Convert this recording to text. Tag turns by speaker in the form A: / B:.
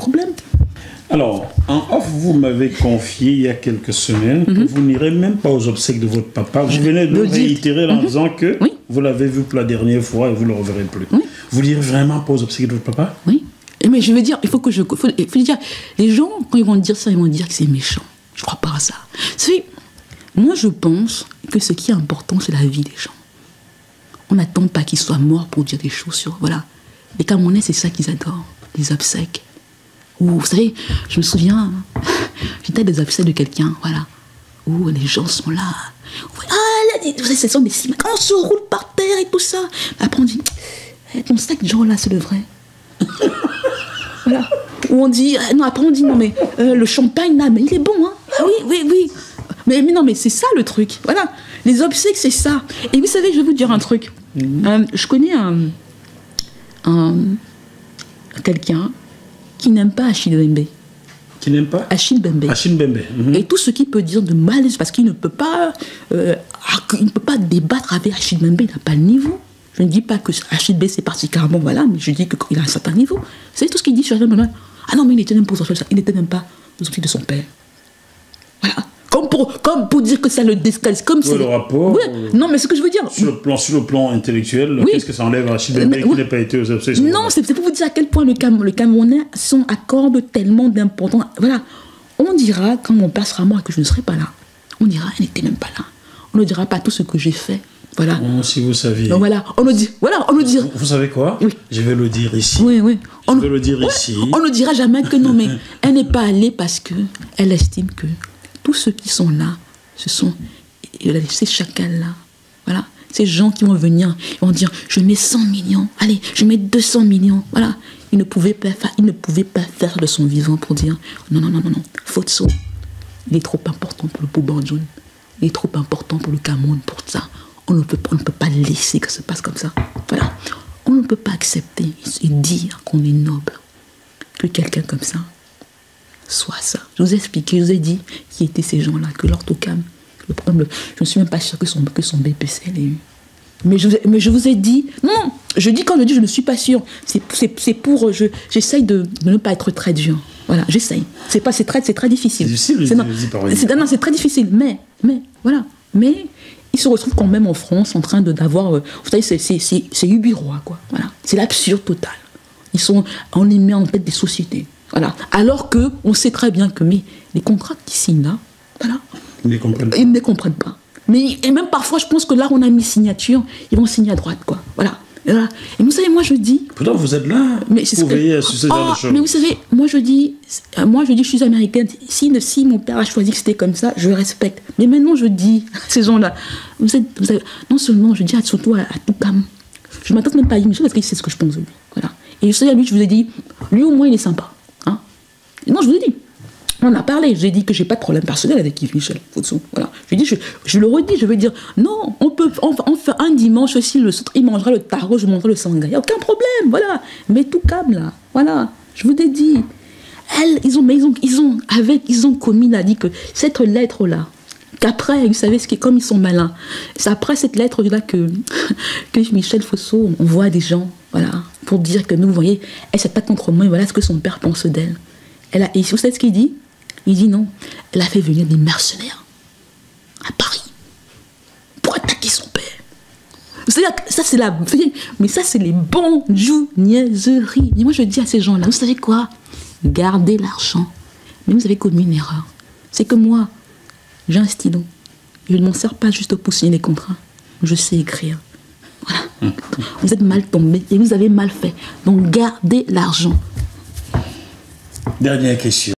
A: problème.
B: Alors, en off, vous m'avez confié il y a quelques semaines que vous n'irez même pas aux obsèques de votre papa. Vous venez de réitérer en disant que vous l'avez vu pour la dernière fois et vous ne le reverrez plus. Vous n'irez vraiment pas aux obsèques de votre papa?
A: Oui. Mais je veux dire, il faut dire, les gens, quand ils vont dire ça, ils vont dire que c'est méchant. Je ne crois pas à ça. Moi, je pense que ce qui est important, c'est la vie des gens. On n'attend pas qu'ils soient morts pour dire des choses sur... Voilà. Les Camerounais, c'est ça qu'ils adorent, les obsèques. Ou, vous savez, je me souviens, j'étais à des obsèques de quelqu'un, voilà, où les gens sont là. Ah, là, vous savez, ce sont des ciments. On se roule par terre et tout ça. Après, on dit, ton sac, genre là, c'est le vrai. Voilà. Ou on dit, non, après, on dit, non, mais le champagne, là, mais il est bon, hein. Ah oui. Mais non, mais c'est ça le truc. Voilà. Les obsèques, c'est ça. Et vous savez, je vais vous dire un truc. Je connais quelqu'un qui n'aime pas Achille Mbembe.
B: Qui n'aime pas
A: Achille Mbembe.
B: Achille Mbembe.
A: Et tout ce qu'il peut dire de mal, c'est parce qu'il ne peut pas débattre avec Achille Mbembe, il n'a pas le niveau. Je ne dis pas que Achille Mbembe c'est particulièrement, voilà, mais je dis qu'il a un certain niveau. Vous savez tout ce qu'il dit sur Achille Mbembe? Ah non, mais il n'était même pas aux sorties de son père. Voilà. Comme pour dire que ça le désqualifie. Comme c'est
B: le rapport.
A: Ouais. Non, mais ce que je veux dire.
B: Sur le plan intellectuel, qu'est-ce que ça enlève à Achille Mbembe qui n'a pas été aux obsèques?
A: Non, c'est pour vous dire à quel point le Camerounais accorde tellement d'importance. Voilà. On dira, quand mon père sera mort et que je ne serai pas là, on dira, elle n'était même pas là. On ne dira pas tout ce que j'ai fait. Voilà.
B: Oh, si vous saviez.
A: Donc voilà, on nous dira.
B: Vous savez quoi?
A: Oui.
B: Je vais le dire ici.
A: Oui.
B: Je vais le dire ici.
A: On ne dira jamais que non, mais elle n'est pas allée parce qu'elle estime que tous ceux qui sont là, ce sont ces chacals-là. Voilà. Ces gens qui vont venir, ils vont dire, je mets 100 millions, allez, je mets 200 millions. Voilà. Il ne pouvait pas faire de son vivant pour dire, non, Fotso, il est trop important pour le Boubandjoun. Il est trop important pour le Cameroun, pour ça. On ne peut pas laisser que ça se passe comme ça. Voilà. On ne peut pas accepter et dire qu'on est noble. Que quelqu'un comme ça soit ça. Je vous ai expliqué, je vous ai dit qui étaient ces gens-là, que l'orthocam, le problème, je ne suis même pas sûre que son BPC l'ait eu. Mais je vous ai dit, non, je dis quand je dis je ne suis pas sûre, c'est pour, j'essaye de ne pas être très dur. Voilà, j'essaye. C'est très difficile.
B: C'est difficile,
A: c'est très difficile, mais, voilà. Mais ils se retrouvent quand même en France en train d'avoir, vous savez, c'est Ubirois, quoi. Voilà. C'est l'absurde total. On les met en tête des sociétés. Voilà. Alors qu'on sait très bien que les contrats qu'ils signent là, voilà, ils ne les comprennent pas. Et même parfois, je pense que là, on a mis signature, ils vont signer à droite, quoi. Voilà. Et vous savez, moi, je dis...
B: Pourtant, vous êtes là pour veiller à ce genre de choses.
A: Mais vous savez, moi, je dis, je suis américaine. Si mon père a choisi que c'était comme ça, je respecte. Mais maintenant, je dis à ces gens-là, vous êtes, non seulement, je dis surtout à tout cam. Je ne m'attends même pas à Michel parce qu'il sait ce que je pense de lui. Voilà. Et je sais, à lui, je vous ai dit, lui, au moins, il est sympa. Hein. Non, je vous ai dit. On a parlé, j'ai dit que j'ai pas de problème personnel avec Yves Michel. Voilà. Je le redis, je veux dire, non, on fait un dimanche aussi, il mangera le taro, je mangerai le sangha. Il n'y a aucun problème, voilà. Mais tout calme là, voilà. Je vous ai dit. Ils ont commis, il a dit que cette lettre-là, qu'après, vous savez, comme ils sont malins, c'est après cette lettre-là que Yves Michel Fosso envoie des gens, voilà, pour dire que nous, vous voyez, elle s'attaque contre moi, et voilà ce que son père pense d'elle. Et vous savez ce qu'il dit? Il dit non, elle a fait venir des mercenaires à Paris pour attaquer son père. Vous savez, ça c'est les bonjournaiseries. Et moi je dis à ces gens-là, vous savez quoi? Gardez l'argent. Mais vous avez commis une erreur. C'est que moi, j'ai un stylo. Je ne m'en sers pas juste pour signer les contrats. Je sais écrire. Voilà. Vous êtes mal tombé et vous avez mal fait. Donc gardez l'argent.
B: Dernière question.